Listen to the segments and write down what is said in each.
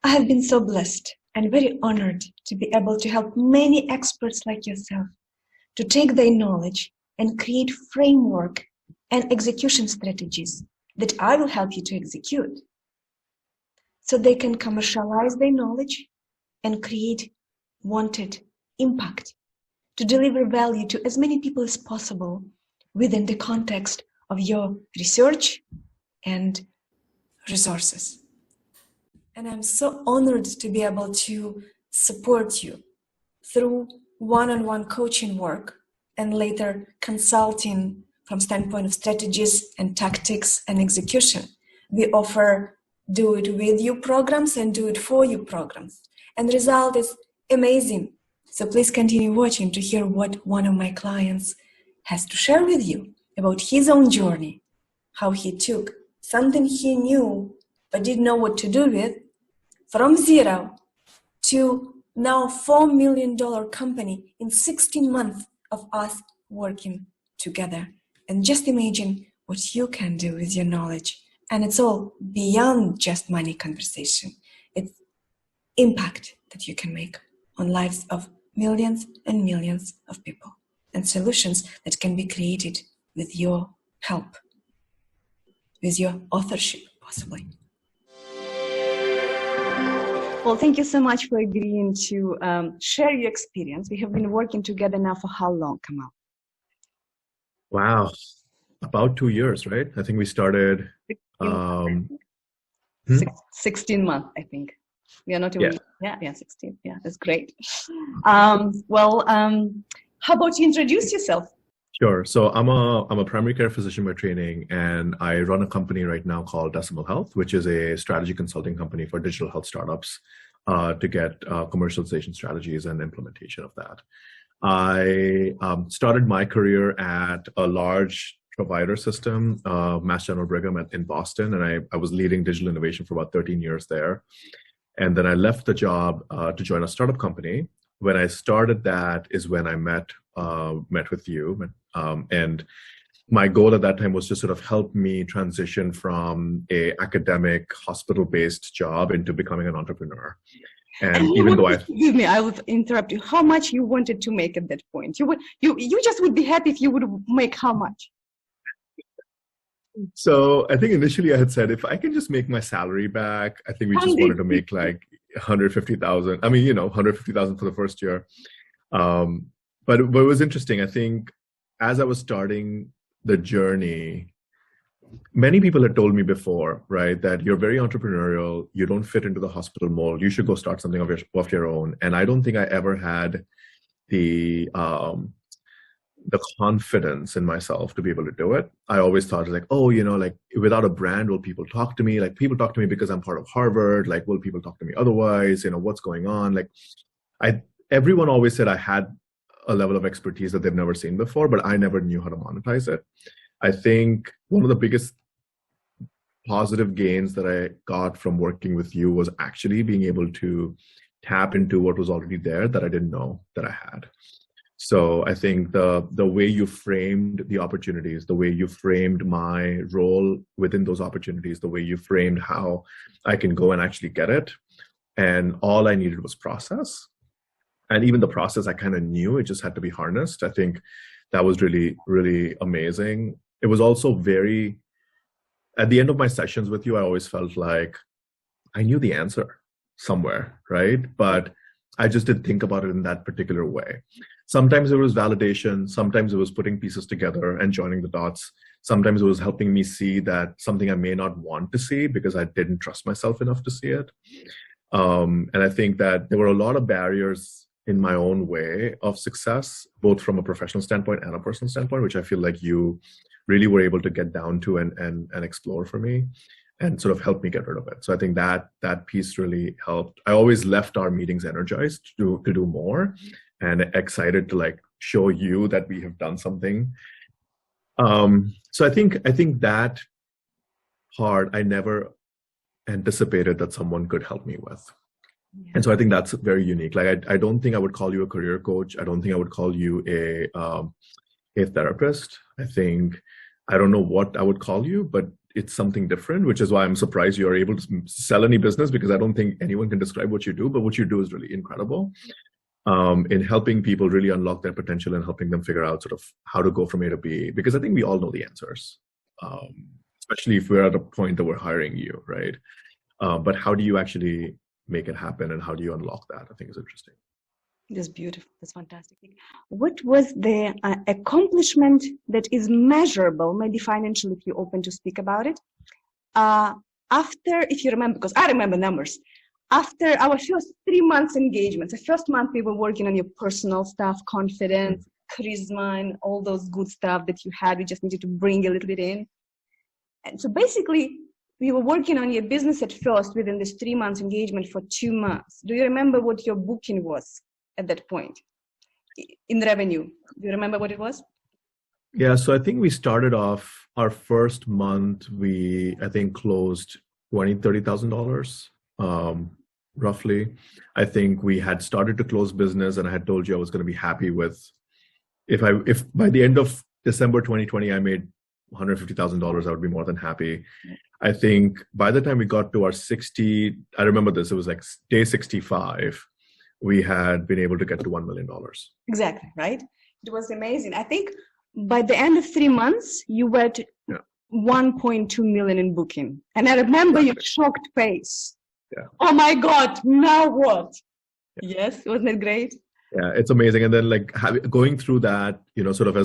I have been so blessed and very honored to be able to help many experts like yourself to take their knowledge and create framework and execution strategies that I will help you to execute so they can commercialize their knowledge and create wanted impact to deliver value to as many people as possible within the context of your research and resources. And I'm so honored to be able to support you through one-on-one coaching work and later consulting from standpoint of strategies and tactics and execution. We offer do it with you programs and do it for you programs. And the result is amazing. So please continue watching to hear what one of my clients has to share with you about his own journey, how he took something he knew but didn't know what to do with from zero to now $4 million company in 16 months of us working together. And just imagine what you can do with your knowledge. And it's all beyond just money conversation. It's impact that you can make on lives of millions and millions of people and solutions that can be created with your help, with your authorship, possibly. Well, thank you so much for agreeing to share your experience. We have been working together now for how long, Kamal? Wow, about 2 years, right? I think we started 16 months, I think. We are not even, yeah, 16. Yeah, that's great. How about you introduce yourself? Sure. So I'm a primary care physician by training, and I run a company right now called Decimal Health, which is a strategy consulting company for digital health startups to get commercialization strategies and implementation of that. I started my career at a large provider system, Mass General Brigham in Boston, and I was leading digital innovation for about 13 years there. And then I left the job to join a startup company. When I started that is when I met with you. And my goal at that time was to sort of help me transition from a academic hospital-based job into becoming an entrepreneur. And even though excuse me, I would interrupt you. How much you wanted to make at that point? You just would be happy if you would make how much? So I think initially I had said, if I can just make my salary back, I think we just wanted to make like 150,000. I mean, 150,000 for the first year. But it was interesting. I think as I was starting the journey, many people had told me before, right, that you're very entrepreneurial, you don't fit into the hospital mold, you should go start something of your own. And I don't think I ever had the confidence in myself to be able to do it. I always thought like, like without a brand, will people talk to me? Like people talk to me because I'm part of Harvard. Like, will people talk to me otherwise? What's going on? Like everyone always said I had a level of expertise that they've never seen before, but I never knew how to monetize it. I think one of the biggest positive gains that I got from working with you was actually being able to tap into what was already there that I didn't know that I had. So I think the way you framed the opportunities, the way you framed my role within those opportunities, the way you framed how I can go and actually get it, and all I needed was process. And even the process I kind of knew, it just had to be harnessed. I think that was really, really amazing. It was also at the end of my sessions with you, I always felt like I knew the answer somewhere, right? But I just didn't think about it in that particular way. Sometimes it was validation. Sometimes it was putting pieces together and joining the dots. Sometimes it was helping me see that something I may not want to see because I didn't trust myself enough to see it. And I think that there were a lot of barriers in my own way of success, both from a professional standpoint and a personal standpoint, which I feel like you really were able to get down to and explore for me and sort of help me get rid of it. So I think that piece really helped. I always left our meetings energized to do more and excited to like show you that we have done something. So I think that part I never anticipated that someone could help me with. Yeah. And so I think that's very unique. Like I don't think I would call you a career coach. I don't think I would call you a therapist. I don't know what I would call you, but it's something different, which is why I'm surprised you're able to sell any business, because I don't think anyone can describe what you do, but what you do is really incredible in helping people really unlock their potential and helping them figure out sort of how to go from A to B, because I think we all know the answers, especially if we're at a point that we're hiring you, right? But how do you actually make it happen, and how do you unlock that? I think is interesting. That's beautiful. That's fantastic. What was the accomplishment that is measurable, maybe financially, if you're open to speak about it, after, if you remember, because I remember numbers, after our first 3 months engagement, the first month we were working on your personal stuff, confidence, charisma, and all those good stuff that you had. We just needed to bring a little bit in. And so basically, we were working on your business at first within this 3 months engagement for 2 months. Do you remember what your booking was at that point in revenue? Do you remember what it was? Yeah, so I think we started off our first month, I think closed $20,000-$30,000, roughly. I think we had started to close business, and I had told you I was going to be happy with, if by the end of December 2020, I made $150,000, I would be more than happy. I think by the time we got to our 60, I remember this, it was like day 65, we had been able to get to $1 million. Exactly, right? It was amazing. I think by the end of 3 months, you were at 1.2 million in booking. And I remember your shocked face. Yeah. Oh my God, now what? Yeah. Yes, wasn't it great? Yeah, it's amazing. And then like going through that, sort of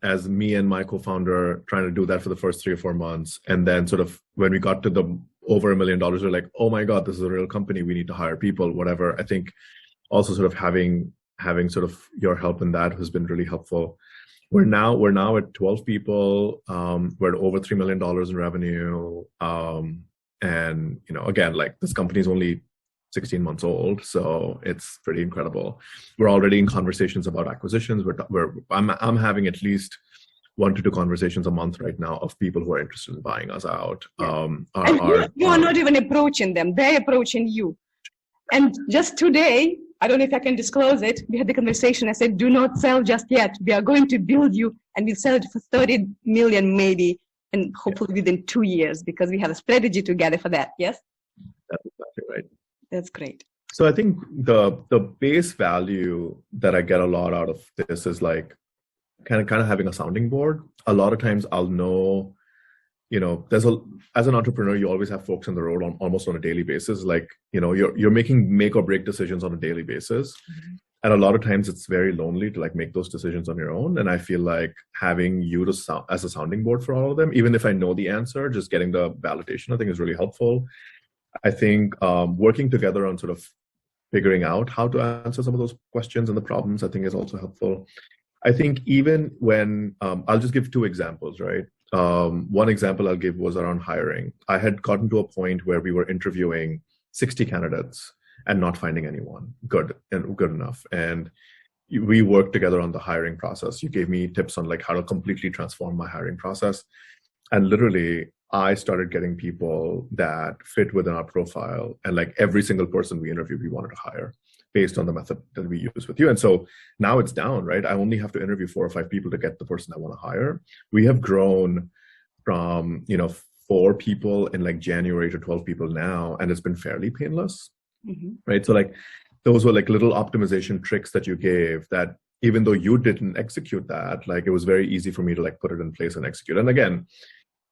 as me and my co-founder trying to do that for the first 3 or 4 months. And then sort of when we got to the over $1 million, we're like, oh my God, this is a real company. We need to hire people, whatever. I think also sort of having sort of your help in that has been really helpful. We're now at 12 people. We're at over $3 million in revenue. And, again, like this company is only 16 months old, so it's pretty incredible. We're already in conversations about acquisitions. I'm having at least 1 to 2 conversations a month right now of people who are interested in buying us out. Yeah. You are not even approaching them; they're approaching you. And just today, I don't know if I can disclose it. We had the conversation. I said, "Do not sell just yet. We are going to build you, and we'll sell it for 30 million maybe, and hopefully within 2 years, because we have a strategy together for that." Yes. That's exactly right. That's great. So I think the base value that I get a lot out of this is like kind of having a sounding board. A lot of times I'll know, as an entrepreneur, you always have folks on the road almost on a daily basis. Like, you're making make or break decisions on a daily basis. Mm-hmm. And a lot of times it's very lonely to like make those decisions on your own. And I feel like having you as a sounding board for all of them, even if I know the answer, just getting the validation, I think is really helpful. I think working together on sort of figuring out how to answer some of those questions and the problems, I think is also helpful. I think even when, I'll just give 2 examples, right? One example I'll give was around hiring. I had gotten to a point where we were interviewing 60 candidates and not finding anyone good enough. And we worked together on the hiring process. You gave me tips on like how to completely transform my hiring process. And literally, I started getting people that fit within our profile, and like every single person we interviewed, we wanted to hire based on the method that we use with you. And so now it's down, right? I only have to interview 4 or 5 people to get the person I want to hire. We have grown from, 4 people in like January to 12 people now, and it's been fairly painless, right? So like those were like little optimization tricks that you gave that even though you didn't execute that, like it was very easy for me to like put it in place and execute. And again,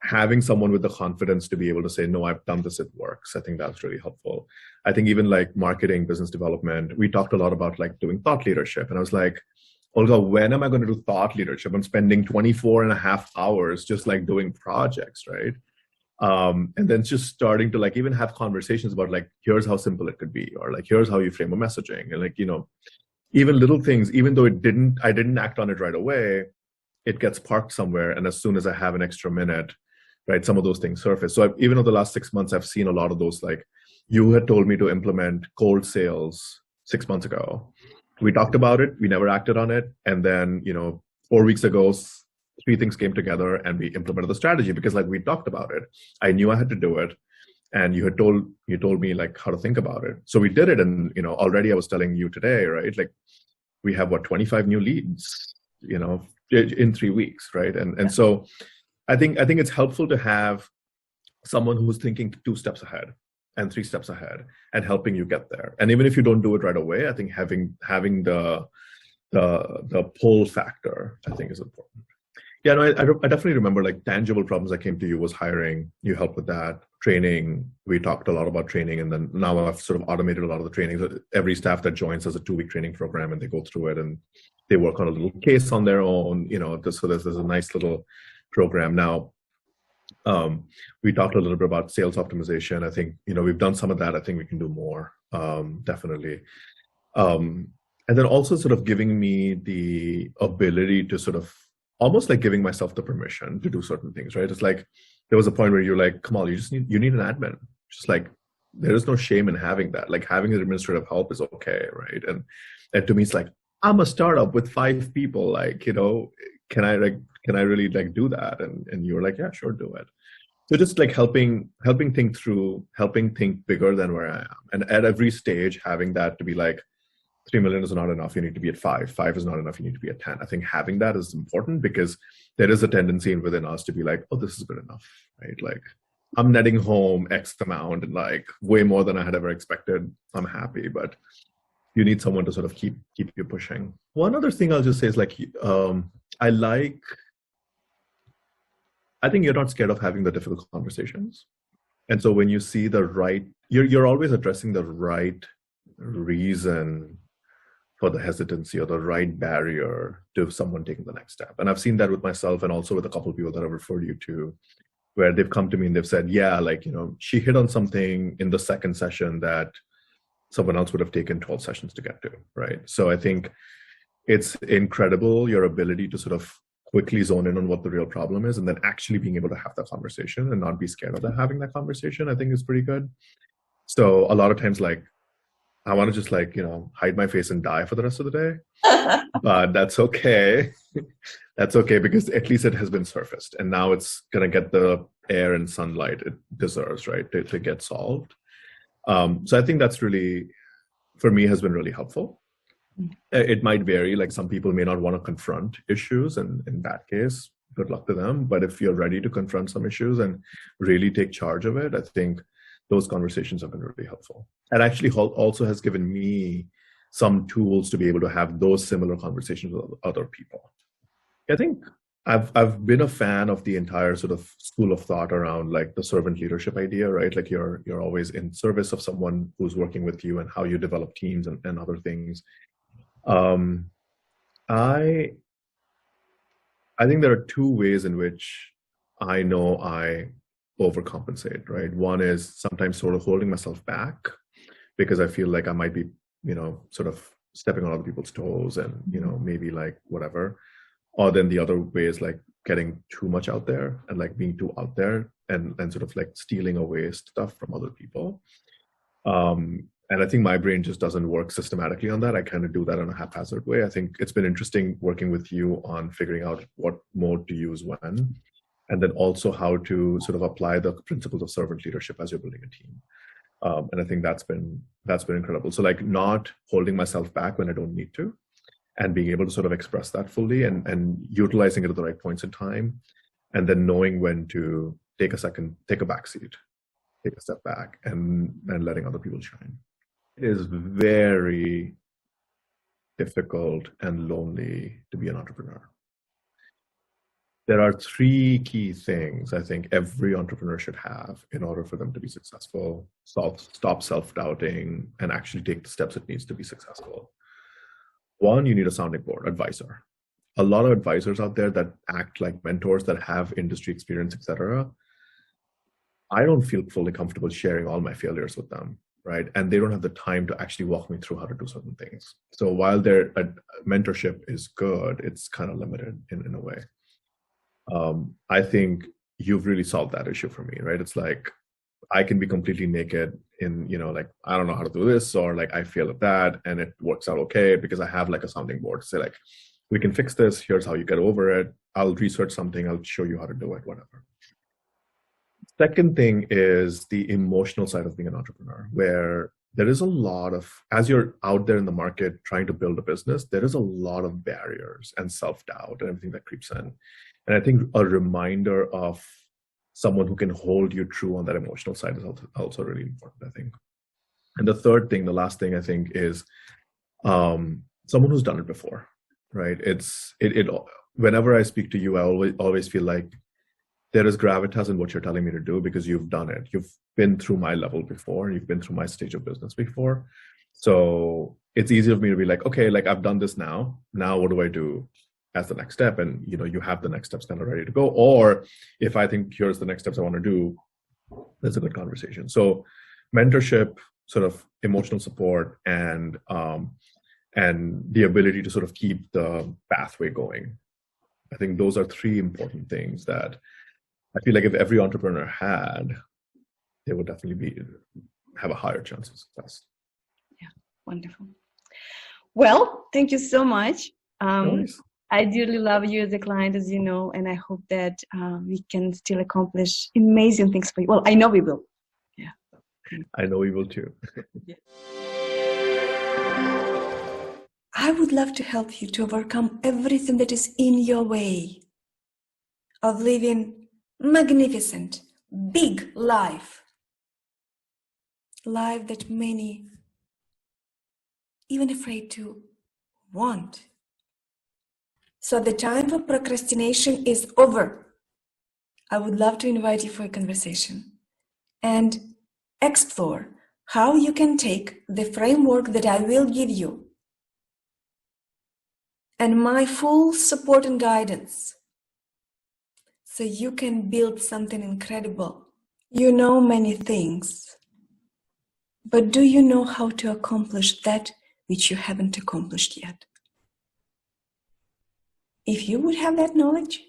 having someone with the confidence to be able to say, no, I've done this, it works. I think that's really helpful. I think even like marketing, business development, we talked a lot about like doing thought leadership. And I was like, Olga, when am I going to do thought leadership? I'm spending 24.5 hours just like doing projects, right? And then just starting to like even have conversations about like, here's how simple it could be, or like, here's how you frame a messaging. And like, even little things, even though I didn't act on it right away, it gets parked somewhere. And as soon as I have an extra minute, right, some of those things surface. So even over the last 6 months, I've seen a lot of those, like you had told me to implement cold sales 6 months ago. We talked about it. We never acted on it. And then, 4 weeks ago, 3 things came together and we implemented the strategy because like we talked about it. I knew I had to do it. And you told me like how to think about it. So we did it. And, already I was telling you today, right? Like we have 25 new leads, in 3 weeks, right? And so I think it's helpful to have someone who's thinking 2 steps ahead and 3 steps ahead and helping you get there. And even if you don't do it right away, I think having the pull factor, I think, is important. Yeah, no, I definitely remember like tangible problems that came to you was hiring. You helped with that. Training, we talked a lot about training, and then now I've sort of automated a lot of the training. So every staff that joins has a 2-week training program, and they go through it and they work on a little case on their own. So there's a nice little program now. We talked a little bit about sales optimization. I think we've done some of that. I think we can do more, definitely. And then also sort of giving me the ability to sort of almost like giving myself the permission to do certain things, right? It's like there was a point where you're like, Kamal, you need an admin. Just like there is no shame in having that. Like having an administrative help is okay, right? And to me, it's like, I'm a startup with 5 people. Like, can I really like do that? And you're like, yeah, sure, do it. So just like helping think bigger than where I am. And at every stage, having that to be like, 3 million is not enough. You need to be at 5. 5 is not enough. You need to be at 10. I think having that is important because there is a tendency within us to be like, oh, this is good enough, right? Like I'm netting home X amount and like way more than I had ever expected. I'm happy, but you need someone to sort of keep you pushing. One other thing I'll just say is like, I think you're not scared of having the difficult conversations. And so when you see you're always addressing the right reason for the hesitancy or the right barrier to someone taking the next step. And I've seen that with myself and also with a couple of people that I've referred you to, where they've come to me and they've said, yeah, like, she hit on something in the second session that someone else would have taken 12 sessions to get to, right? So I think it's incredible, your ability to sort of quickly zone in on what the real problem is and then actually being able to have that conversation and not be scared of having that conversation, I think is pretty good. So a lot of times, like, I want to just like, hide my face and die for the rest of the day. But that's okay. That's okay because at least it has been surfaced. And now it's going to get the air and sunlight it deserves, right, to get solved. So I think that's really, for me, has been really helpful. It might vary. Like some people may not want to confront issues. And in that case, good luck to them. But if you're ready to confront some issues and really take charge of it, I think those conversations have been really helpful. And actually also has given me some tools to be able to have those similar conversations with other people. I think I've been a fan of the entire sort of school of thought around like the servant leadership idea, right? Like you're always in service of someone who's working with you and how you develop teams and other things. I think there are 2 ways in which I know I overcompensate, right? One is sometimes sort of holding myself back because I feel like I might be, sort of stepping on other people's toes and, maybe like whatever. Or then the other way is like getting too much out there and like being too out there and sort of like stealing away stuff from other people. And I think my brain just doesn't work systematically on that. I kind of do that in a haphazard way. I think it's been interesting working with you on figuring out what mode to use when, and then also how to sort of apply the principles of servant leadership as you're building a team. And I think that's been incredible. So like not holding myself back when I don't need to, and being able to sort of express that fully and utilizing it at the right points in time, and then knowing when to take a back seat, take a step back and letting other people shine. It is very difficult and lonely to be an entrepreneur. There are 3 key things I think every entrepreneur should have in order for them to be successful. Stop self-doubting and actually take the steps it needs to be successful. 1, you need a sounding board, advisor. A lot of advisors out there that act like mentors, that have industry experience, etc. I don't feel fully comfortable sharing all my failures with them, right? And they don't have the time to actually walk me through how to do certain things. So while their mentorship is good, it's kind of limited in a way. I think you've really solved that issue for me, right? It's like, I can be completely naked in, like, I don't know how to do this, or like, I fail at that and it works out okay because I have like a sounding board to say like, we can fix this. Here's how you get over it. I'll research something. I'll show you how to do it, whatever. Second thing is the emotional side of being an entrepreneur, where there is a lot of, as you're out there in the market trying to build a business, there is a lot of barriers and self-doubt and everything that creeps in. And I think a reminder of someone who can hold you true on that emotional side is also really important, I think. And the third thing, the last thing I think is someone who's done it before, right? Whenever I speak to you, I always feel like there is gravitas in what you're telling me to do because you've done it. You've been through my level before. You've been through my stage of business before. So it's easy for me to be like, okay, like I've done this now. Now what do I do as the next step? And you have the next steps kind of ready to go. Or if I think here's the next steps I want to do, that's a good conversation. So mentorship, sort of emotional support, and the ability to sort of keep the pathway going. I think those are three important things that I feel like if every entrepreneur had, they would definitely have a higher chance of success. Yeah, wonderful. Well, thank you so much. Nice. I dearly love you as a client, as you know, and I hope that we can still accomplish amazing things for you. Well, I know we will. Yeah. I know we will too. Yeah. I would love to help you to overcome everything that is in your way of living magnificent, big life that many even afraid to want. So the time for procrastination is over. I would love to invite you for a conversation and explore how you can take the framework that I will give you and my full support and guidance so you can build something incredible. You know many things, but do you know how to accomplish that which you haven't accomplished yet? If you would have that knowledge,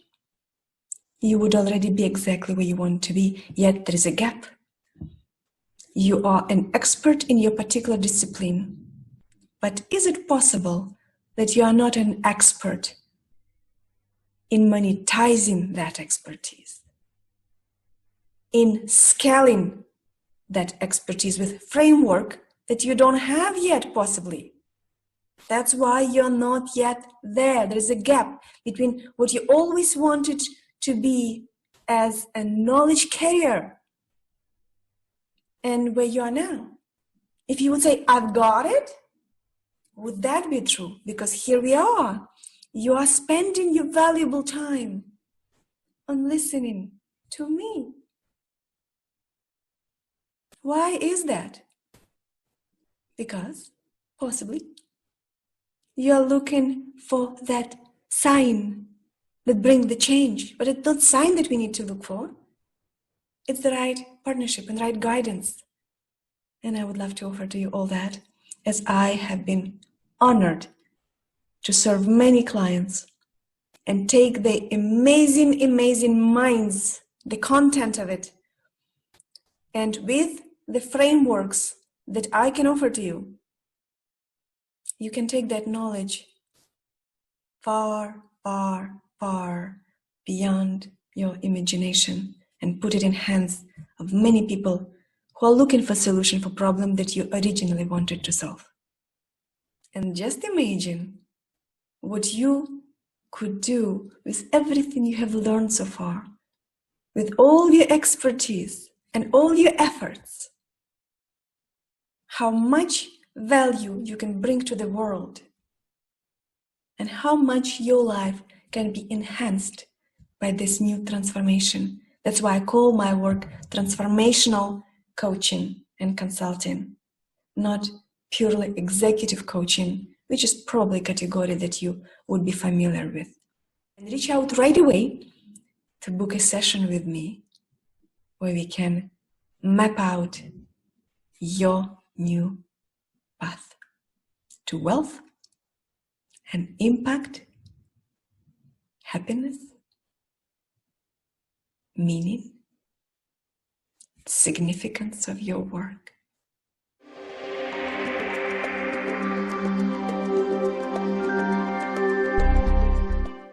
you would already be exactly where you want to be, yet there is a gap. You are an expert in your particular discipline, but is it possible that you are not an expert in monetizing that expertise, in scaling that expertise with framework that you don't have yet, possibly? That's why you're not yet there. There's a gap between what you always wanted to be as a knowledge carrier and where you are now. If you would say, I've got it, would that be true? Because here we are. You are spending your valuable time on listening to me. Why is that? Because possibly you're looking for that sign that brings the change, but it's not sign that we need to look for. It's the right partnership and right guidance. And I would love to offer to you all that, as I have been honored to serve many clients and take the amazing, amazing minds, the content of it, and with the frameworks that I can offer to you, you can take that knowledge far, far, far beyond your imagination and put it in hands of many people who are looking for a solution for a problem that you originally wanted to solve. And just imagine what you could do with everything you have learned so far, with all your expertise and all your efforts, how much value you can bring to the world, and how much your life can be enhanced by this new transformation. That's why I call my work transformational coaching and consulting, not purely executive coaching, which is probably a category that you would be familiar with. And reach out right away to book a session with me where we can map out your new path to wealth and impact, happiness, meaning, significance of your work.